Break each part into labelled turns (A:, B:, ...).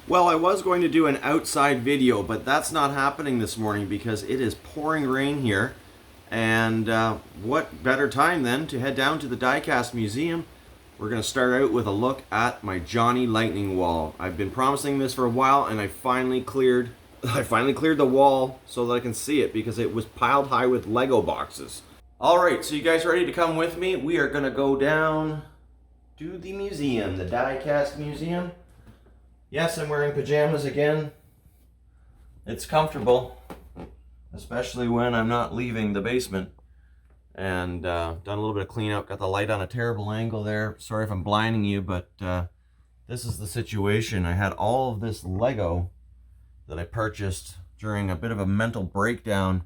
A: Well, I was going to do an outside video, but that's not happening this morning because it is pouring rain here. And what better time then to head down to the Diecast Museum. We're going to start out with a look at my Johnny Lightning wall. I've been promising this for a while, and I finally cleared the wall so that I can see it because it was piled high with Lego boxes. All right, so you guys ready to come with me? We are going to go down to the museum, the Diecast Museum. Yes, I'm wearing pajamas again. It's comfortable, especially when I'm not leaving the basement. And done a little bit of cleanup. Got the light on a terrible angle there. Sorry if I'm blinding you, but this is the situation. I had all of this Lego that I purchased during a bit of a mental breakdown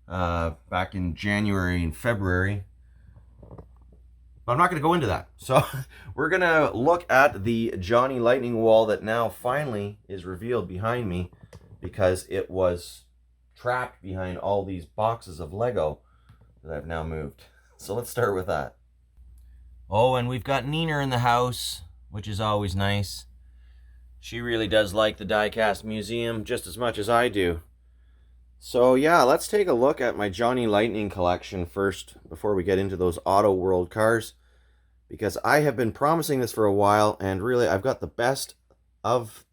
A: back in January and February. But I'm not going to go into that. So we're going to look at the Johnny Lightning wall that now finally is revealed behind me because it was trapped behind all these boxes of Lego that I've now moved. So let's start with that. Oh, and we've got Nina in the house, which is always nice. She really does like the Diecast Museum just as much as I do. So yeah, let's take a look at my Johnny Lightning collection first before we get into those Auto World cars, because I have been promising this for a while, and really I've got the best of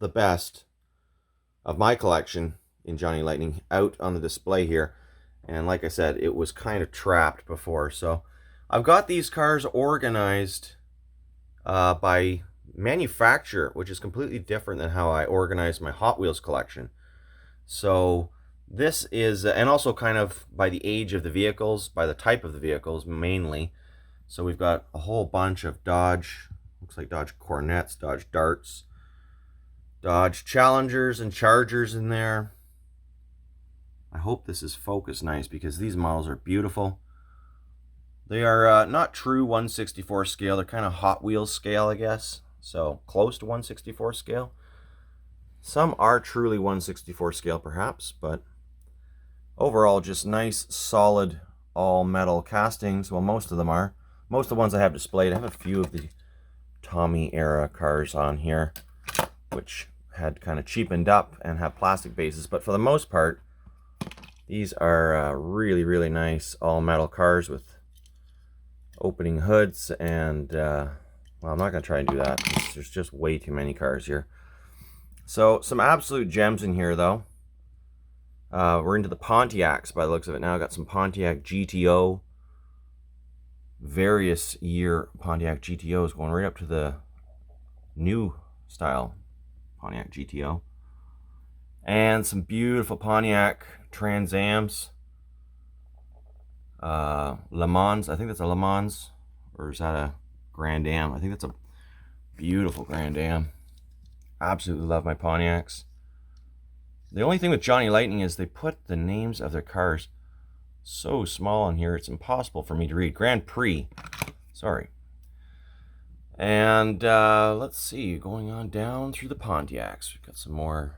A: my collection in Johnny Lightning out on the display here. And like I said, it was kind of trapped before. So I've got these cars organized by manufacturer, which is completely different than how I organize my Hot Wheels collection. So this is, and also kind of by the age of the vehicles, by the type of the vehicles mainly. So we've got a whole bunch of Dodge, looks like Dodge Cornettes, Dodge Darts, Dodge Challengers and Chargers in there. I hope this is focused nice because these models are beautiful. They are not true 1/64 scale. They're kind of Hot Wheels scale, I guess. So close to 1/64 scale. Some are truly 1/64 scale perhaps, but overall just nice, solid, all metal castings. Well, most of them are. Most of the ones I have displayed. I have a few of the Tommy era cars on here, which had kind of cheapened up and have plastic bases. But for the most part, these are really, really nice all metal cars with opening hoods. And, well, I'm not going to try and do that. There's just way too many cars here. So, some absolute gems in here, though. We're into the Pontiacs by the looks of it now. Got some Pontiac GTO. Various year Pontiac GTOs going right up to the new style Pontiac GTO. And some beautiful Pontiac Trans Ams. Le Mans, I think that's a Le Mans. Or is that a Grand Am? I think that's a beautiful Grand Am. Absolutely love my Pontiacs. The only thing with Johnny Lightning is they put the names of their cars so small on here, it's impossible for me to read. Grand Prix. Sorry. And let's see, going on down through the Pontiacs. We've got some more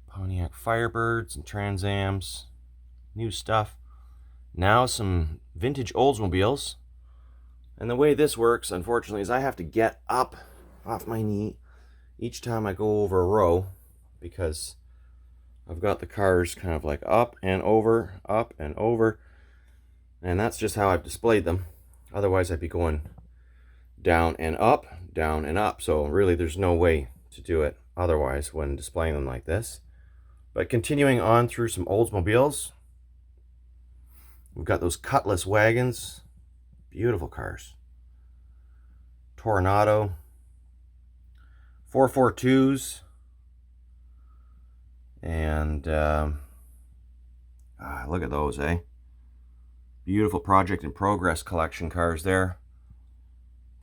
A: Pontiac Firebirds and Trans Ams. New stuff. Now some vintage Oldsmobiles. And the way this works, unfortunately, is I have to get up off my knee each time I go over a row, because I've got the cars kind of like up and over, and that's just how I've displayed them. Otherwise I'd be going down and up, so really there's no way to do it otherwise when displaying them like this. But continuing on through some Oldsmobiles, we've got those Cutlass wagons, beautiful cars. Tornado, 442s, and look at those, eh? Beautiful Project in Progress collection cars there.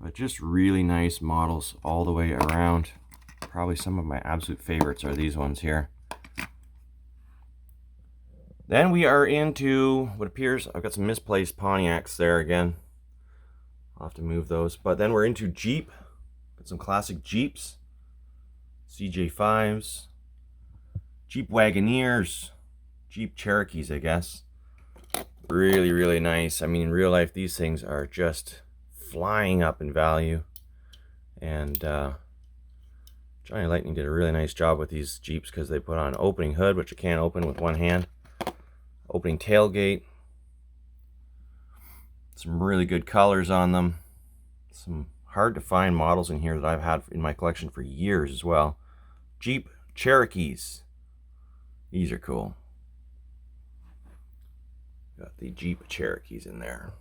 A: But just really nice models all the way around. Probably some of my absolute favorites are these ones here. Then we are into what appears, I've got some misplaced Pontiacs there again. I'll have to move those. But then we're into Jeep. Got some classic Jeeps. CJ5s. Jeep Wagoneers. Jeep Cherokees, I guess. Really, really nice. I mean, in real life, these things are just flying up in value. And Johnny Lightning did a really nice job with these Jeeps because they put on an opening hood, which you can't open with one hand. Opening tailgate. Some really good colors on them. Some hard to find models in here that I've had in my collection for years as well. Jeep Cherokees. These are cool. Got the Jeep Cherokees in there.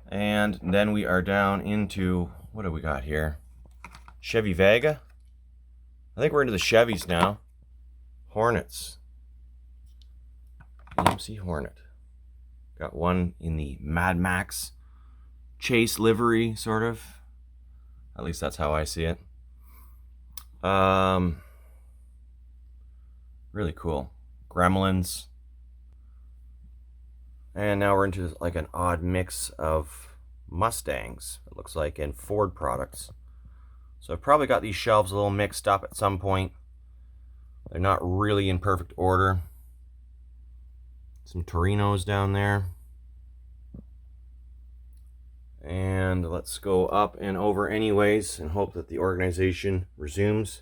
A: And then we are down into, what do we got here? Chevy Vega. I think we're into the Chevys now. Hornets. AMC Hornet. Got one in the Mad Max chase livery, sort of. At least that's how I see it. Really cool. Gremlins. And now we're into like an odd mix of Mustangs, it looks like, and Ford products. So I've probably got these shelves a little mixed up at some point. They're not really in perfect order. Some Torinos down there. And let's go up and over anyways and hope that the organization resumes.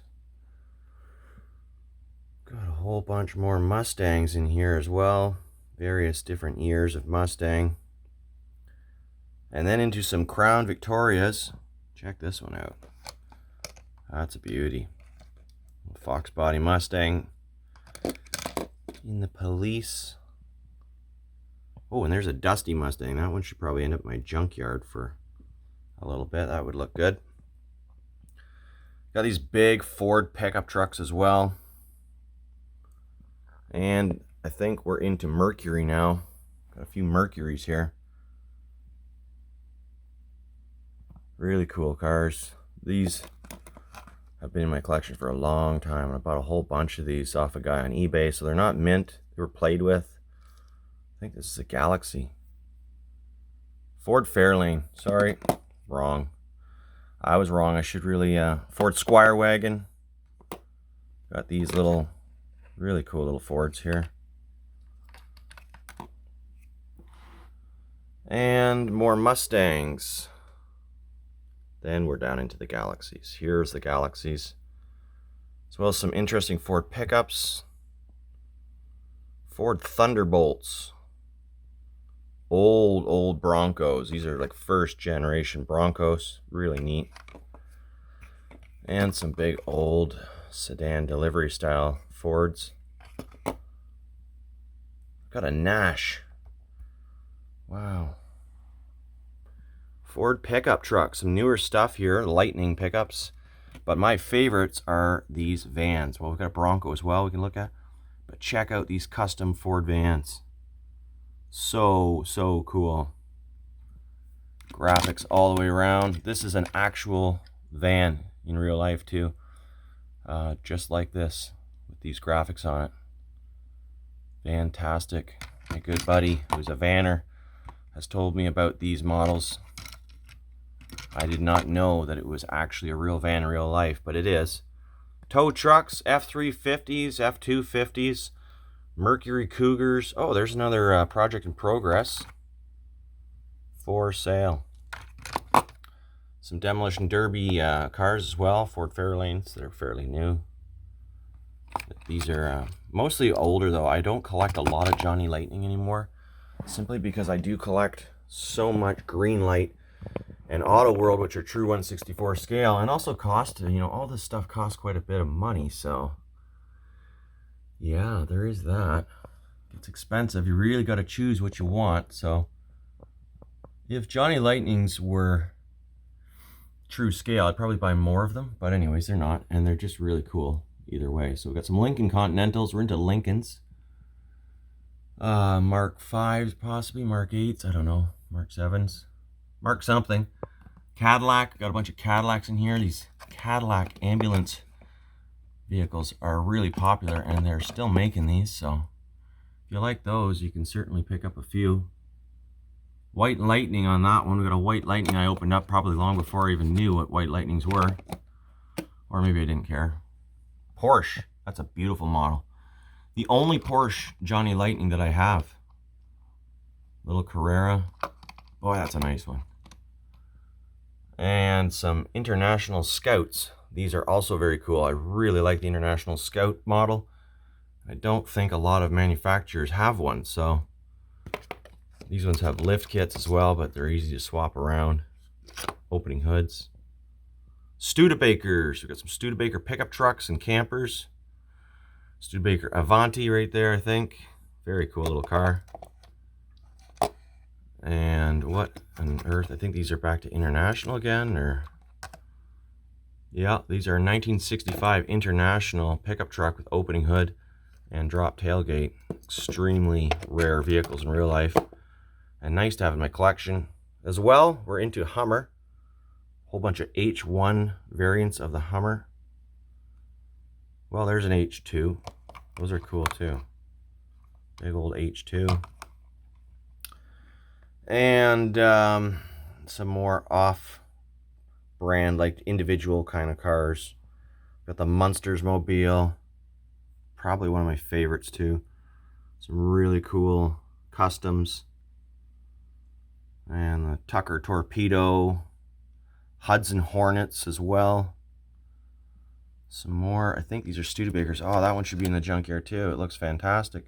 A: Got a whole bunch more Mustangs in here as well. Various different years of Mustang. And then into some Crown Victorias. Check this one out. That's a beauty. Fox body Mustang in the police. Oh, and there's a dusty Mustang. That one should probably end up in my junkyard for a little bit. That would look good. Got these big Ford pickup trucks as well. And I think we're into Mercury now. Got a few Mercuries here. Really cool cars. These have been in my collection for a long time. I bought a whole bunch of these off a guy on eBay. So they're not mint. They were played with. I think this is a Galaxy. Ford Fairlane. Sorry. Wrong. I was wrong. I should really... Ford Squire Wagon. Got these little... really cool little Fords here. And more Mustangs. Then we're down into the Galaxies. Here's the Galaxies. As well as some interesting Ford pickups. Ford Thunderbolts. Old Broncos. These are like first generation Broncos. Really neat. And some big old sedan delivery style Fords. Got a Nash. Wow. Ford pickup truck. Some newer stuff here. Lightning pickups. But my favorites are these vans. Well, we've got a Bronco as well we can look at. But check out these custom Ford vans. So cool. Graphics all the way around. This is an actual van in real life too. Just like this. With these graphics on it. Fantastic. My good buddy, who's a vanner, has told me about these models. I did not know that it was actually a real van in real life, but it is. Tow trucks, F350s, F250s, Mercury Cougars. Oh, there's another project in progress for sale. Some Demolition Derby cars as well, Ford Fairlanes. They're fairly new. These are mostly older though. I don't collect a lot of Johnny Lightning anymore, simply because I do collect so much Greenlight and Auto World, which are true 1/64 scale, and also cost, you know, all this stuff costs quite a bit of money. So yeah, there is that. It's expensive. You really got to choose what you want. So if Johnny Lightnings were true scale, I'd probably buy more of them, but anyways, they're not, and they're just really cool either way. So we've got some Lincoln Continentals. We're into Lincolns. Mark 5s possibly, Mark 8s, I don't know, Mark 7s, Mark something. Cadillac, got a bunch of Cadillacs in here. These Cadillac ambulance vehicles are really popular, and they're still making these, so if you like those, you can certainly pick up a few. White Lightning on that one. We got a White Lightning I opened up probably long before I even knew what White Lightnings were, or maybe I didn't care. Porsche, that's a beautiful model. The only Porsche Johnny Lightning that I have. Little Carrera. Boy, that's a nice one. And some International Scouts. These are also very cool. I really like the International Scout model. I don't think a lot of manufacturers have one, so these ones have lift kits as well, but they're easy to swap around. Opening hoods. Studebakers. We've got some Studebaker pickup trucks and campers. Studebaker Avanti right there, I think. Very cool little car. And what on earth? I think these are back to International again, or... Yeah, these are 1965 International pickup truck with opening hood and drop tailgate. Extremely rare vehicles in real life, and nice to have in my collection. As well, we're into Hummer. Whole bunch of H1 variants of the Hummer. Well, there's an H2. Those are cool too. Big old H2. And some more off-brand, like individual kind of cars. Got the Munsters Mobile. Probably one of my favorites too. Some really cool customs. And the Tucker Torpedo. Hudson Hornets as well. Some more. I think these are Studebakers. Oh, that one should be in the junkyard too. It looks fantastic.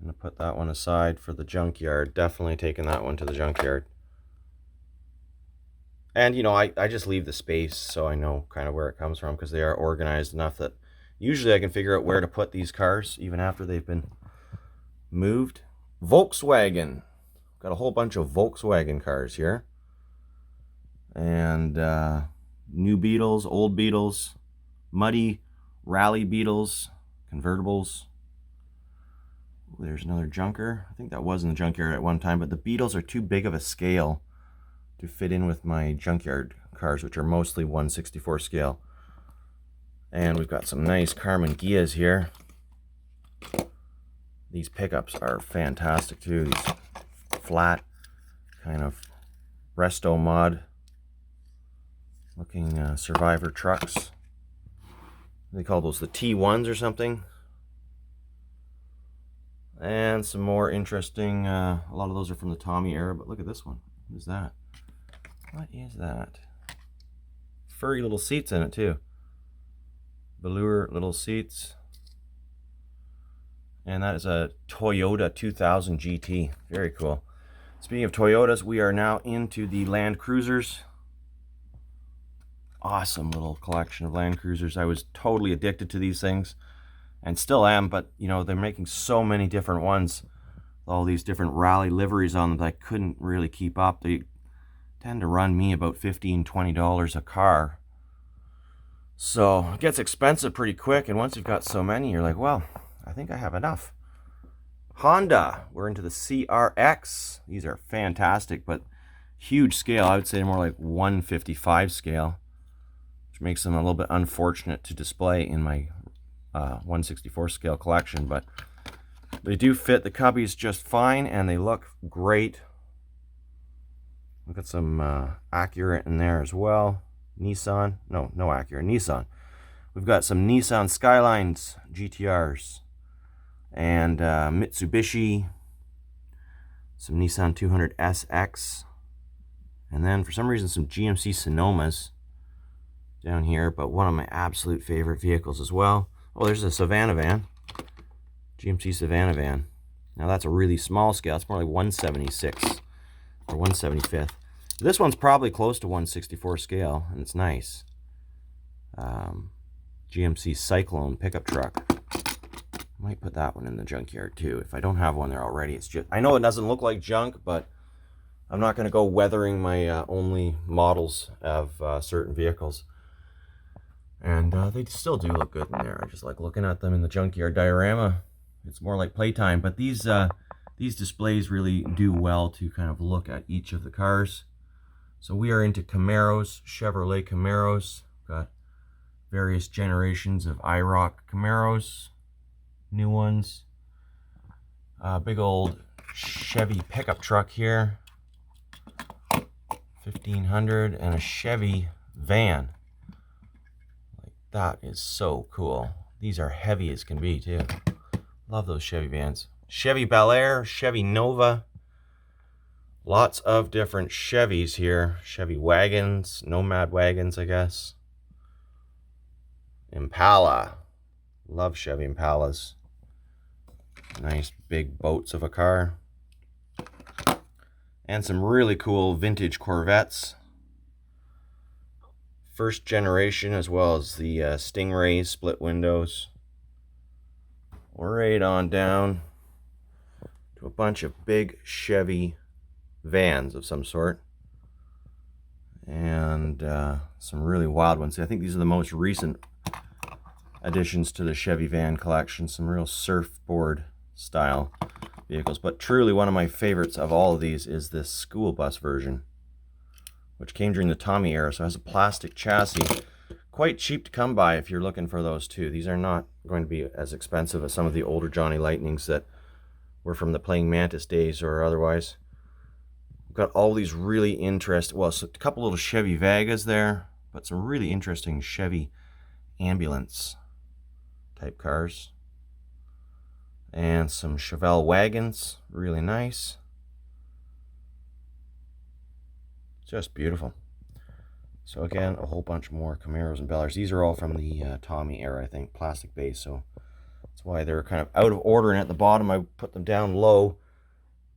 A: I'm going to put that one aside for the junkyard. Definitely taking that one to the junkyard. And, you know, I just leave the space so I know kind of where it comes from, because they are organized enough that usually I can figure out where to put these cars even after they've been moved. Volkswagen. Got a whole bunch of Volkswagen cars here. And new Beetles, old Beetles, muddy rally Beetles, convertibles. There's another junker. I think that was in the junkyard at one time, but the Beetles are too big of a scale to fit in with my junkyard cars, which are mostly 1/64 scale. And we've got some nice Carmen Gias here. These pickups are fantastic too. These flat kind of resto mod looking Survivor trucks. They call those the T1s or something. And some more interesting, a lot of those are from the Tommy era, but look at this one. What is that? What is that? Furry little seats in it too. Velour little seats. And that is a Toyota 2000 GT. Very cool. Speaking of Toyotas, we are now into the Land Cruisers. Awesome little collection of Land Cruisers. I was totally addicted to these things, and still am, but you know, they're making so many different ones, all these different rally liveries on them, that I couldn't really keep up. They tend to run me about $15–20 a car, so it gets expensive pretty quick. And once you've got so many, you're like, well, I think I have enough. Honda, we're into the CRX. These are fantastic, but huge scale. I would say more like 155 scale, which makes them a little bit unfortunate to display in my 1/64 scale collection, but they do fit the cubbies just fine, and they look great. We've got some Acura in there as well. Nissan, no Acura, Nissan. We've got some Nissan Skylines GTRs and Mitsubishi, some Nissan 200 SX, and then for some reason some GMC Sonomas down here, but one of my absolute favorite vehicles as well. Oh, there's a Savannah van. GMC Savannah van. Now that's a really small scale. It's more like 176 or 175th. This one's probably close to 1/64 scale, and it's nice. GMC Cyclone pickup truck. Might put that one in the junkyard too if I don't have one there already. It's just, I know it doesn't look like junk, but I'm not going to go weathering my only models of certain vehicles. And they still do look good in there. I just like looking at them in the junkyard diorama. It's more like playtime, but these displays really do well to kind of look at each of the cars. So we are into Camaros, Chevrolet Camaros. Got various generations of IROC Camaros, new ones. Big old Chevy pickup truck here, 1500, and a Chevy van. Like, that is so cool. These are heavy as can be too. Love those Chevy vans. Chevy Belaire, Chevy Nova. Lots of different Chevys here. Chevy wagons, Nomad wagons, I guess. Impala. Love Chevy Impalas. Nice big boats of a car. And some really cool vintage Corvettes. First generation, as well as the Stingray split windows. Right on down to a bunch of big Chevy vans of some sort. And some really wild ones. I think these are the most recent additions to the Chevy van collection. Some real surfboard style vehicles. But truly one of my favorites of all of these is this school bus version, which came during the Tommy era. So it has a plastic chassis. Quite cheap to come by if you're looking for those too. These are not going to be as expensive as some of the older Johnny Lightnings that were from the Playing Mantis days or otherwise. We've got all these really interesting, well, so a couple little Chevy Vegas there, but some really interesting Chevy ambulance type cars. And some Chevelle wagons, really nice. Just beautiful. So again, a whole bunch more Camaros and Belaires. These are all from the Tommy era, I think, plastic base. So that's why they're kind of out of order. And at the bottom, I put them down low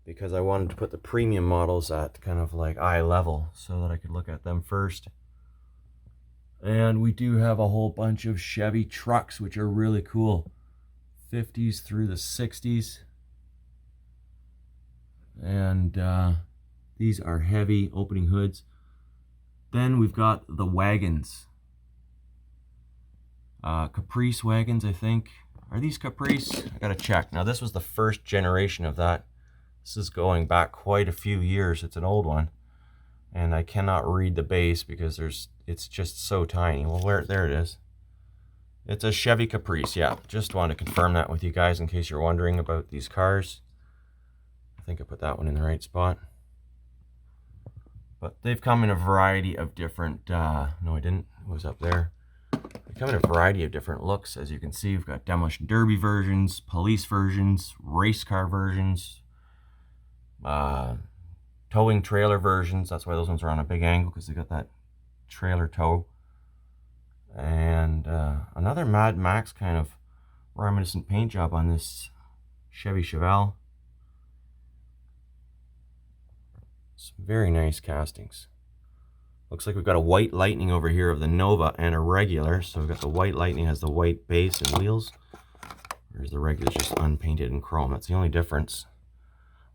A: because I wanted to put the premium models at kind of like eye level so that I could look at them first. And we do have a whole bunch of Chevy trucks, which are really cool. 50s through the 60s. And these are heavy opening hoods. Then we've got the wagons. Caprice wagons, I think. Are these Caprice? I gotta check. Now this was the first generation of that. This is going back quite a few years. It's an old one. And I cannot read the base because it's just so tiny. Well, there it is. It's a Chevy Caprice, yeah. Just want to confirm that with you guys in case you're wondering about these cars. I think I put that one in the right spot. But they've come in a variety of different, no I didn't, it was up there. They come in a variety of different looks. As you can see, we've got demolition derby versions, police versions, race car versions, towing trailer versions. That's why those ones are on a big angle, because they got that trailer tow. And another Mad Max kind of reminiscent paint job on this Chevy Chevelle. Some very nice castings. Looks like we've got a white Lightning over here of the Nova and a regular. So we've got the white Lightning has the white base and wheels. Whereas the regular is just unpainted in chrome. That's the only difference.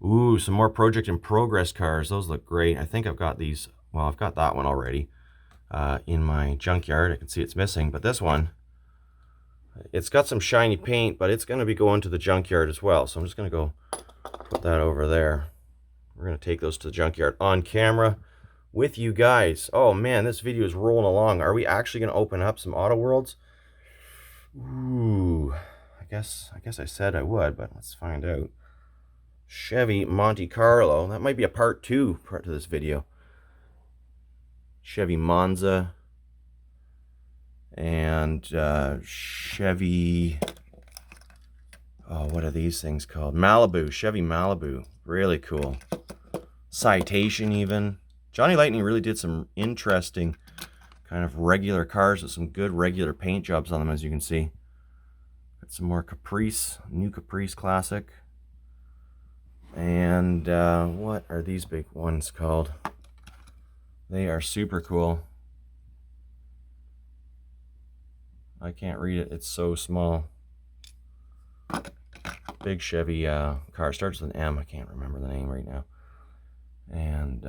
A: Ooh, some more Project in Progress cars. Those look great. I think I've got these. Well, I've got that one already in my junkyard. I can see it's missing. But this one, it's got some shiny paint, but it's going to be going to the junkyard as well. So I'm just going to go put that over there. We're going to take those to the junkyard on camera with you guys. Oh man, this video is rolling along. Are we actually going to open up some Auto Worlds? Ooh, I guess I said I would, but let's find out. Chevy Monte Carlo. That might be a part 2 to this video. Chevy Monza. And Chevy... Oh, what are these things called? Malibu. Chevy Malibu. Really cool. Citation even. Johnny Lightning really did some interesting kind of regular cars with some good regular paint jobs on them, as you can see. Got some more Caprice. New Caprice Classic. And what are these big ones called? They are super cool. I can't read it. It's so small. Big Chevy car. Starts with an M. I can't remember the name right now. And,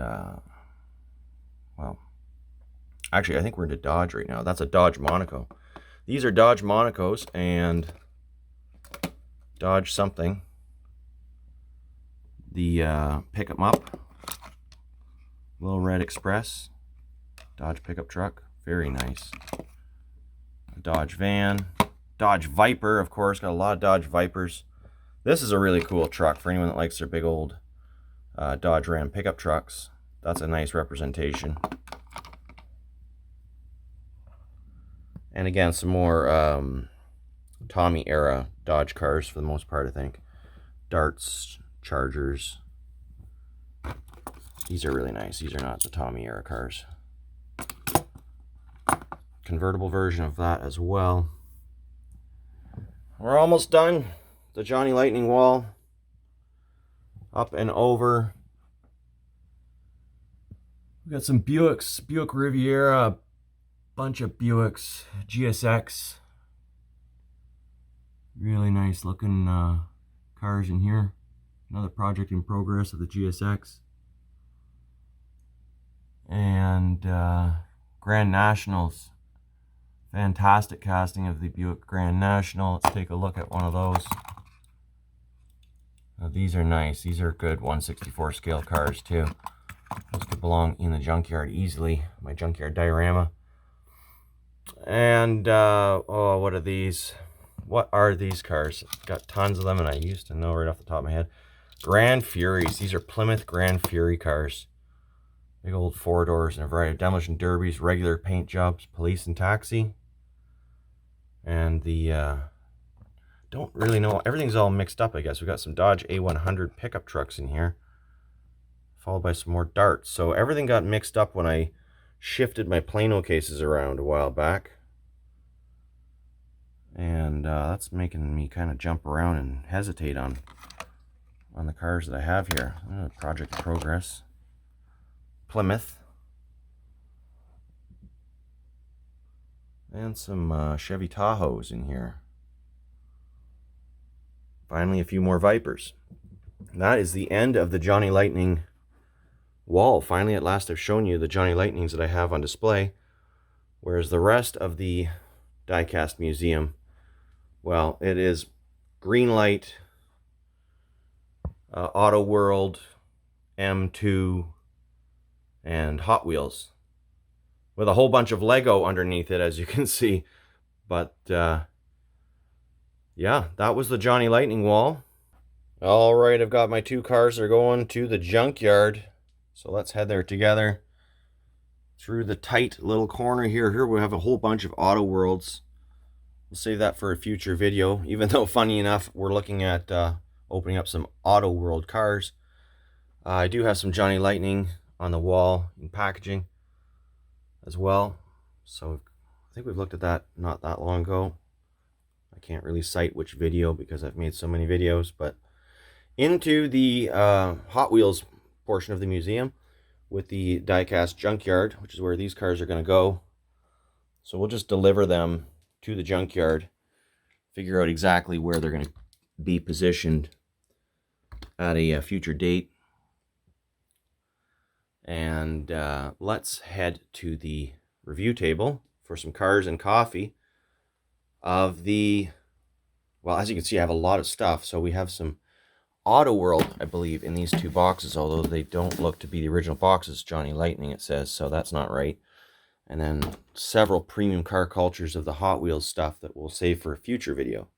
A: well, actually, I think we're into Dodge right now. That's a Dodge Monaco. These are Dodge Monacos and Dodge something. The pick 'em up. Little Red Express. Dodge pickup truck. Very nice. A Dodge van. Dodge Viper, of course. Got a lot of Dodge Vipers. This is a really cool truck for anyone that likes their big old Dodge Ram pickup trucks. That's a nice representation. And again, some more Tommy era Dodge cars for the most part, I think. Darts, Chargers. These are really nice. These are not the Tommy era cars. convertible version of that as well. We're almost done. The Johnny Lightning wall. Up and over. We got some Buicks, Buick Riviera, a bunch of Buicks, GSX. Really nice looking cars in here. Another project in progress of the GSX. And Grand Nationals. Fantastic casting of the Buick Grand National. Let's take a look at one of those. Now, these are nice. These are good 1/64 scale cars too. Those could belong in the junkyard easily. My junkyard diorama. And oh, what are these? What are these cars? Got tons of them, and I used to know right off the top of my head. Grand Furies. These are Plymouth Grand Fury cars. Big old 4-doors and a variety of demolition derbies, regular paint jobs, police and taxi. And the, don't really know, everything's all mixed up, I guess. We've got some Dodge A100 pickup trucks in here, followed by some more darts. So everything got mixed up when I shifted my Plano cases around a while back. And that's making me kind of jump around and hesitate on the cars that I have here. Project Progress. Plymouth. And some Chevy Tahoes in here. Finally, a few more Vipers. That is the end of the Johnny Lightning wall. Finally, at last, I've shown you the Johnny Lightnings that I have on display. Whereas the rest of the Diecast Museum, well, it is Greenlight, Auto World, M2, and Hot Wheels, with a whole bunch of Lego underneath it, as you can see. But yeah, that was the Johnny Lightning wall. All right, I've got my two cars that are going to the junkyard, so let's head there together. Through the tight little corner here. Here we have a whole bunch of Auto Worlds. We'll save that for a future video, even though, funny enough, we're looking at opening up some Auto World cars. I do have some Johnny Lightning on the wall in packaging as well. So I think we've looked at that not that long ago. I can't really cite which video because I've made so many videos, but into the Hot Wheels portion of the museum with the Diecast junkyard, which is where these cars are going to go. So we'll just deliver them to the junkyard, figure out exactly where they're going to be positioned at a future date. And let's head to the review table for some cars and coffee of the, well, as you can see, I have a lot of stuff. So we have some Auto World, I believe, in these two boxes, although they don't look to be the original boxes. Johnny Lightning, it says, so that's not right. And then several premium car cultures of the Hot Wheels stuff that we'll save for a future video.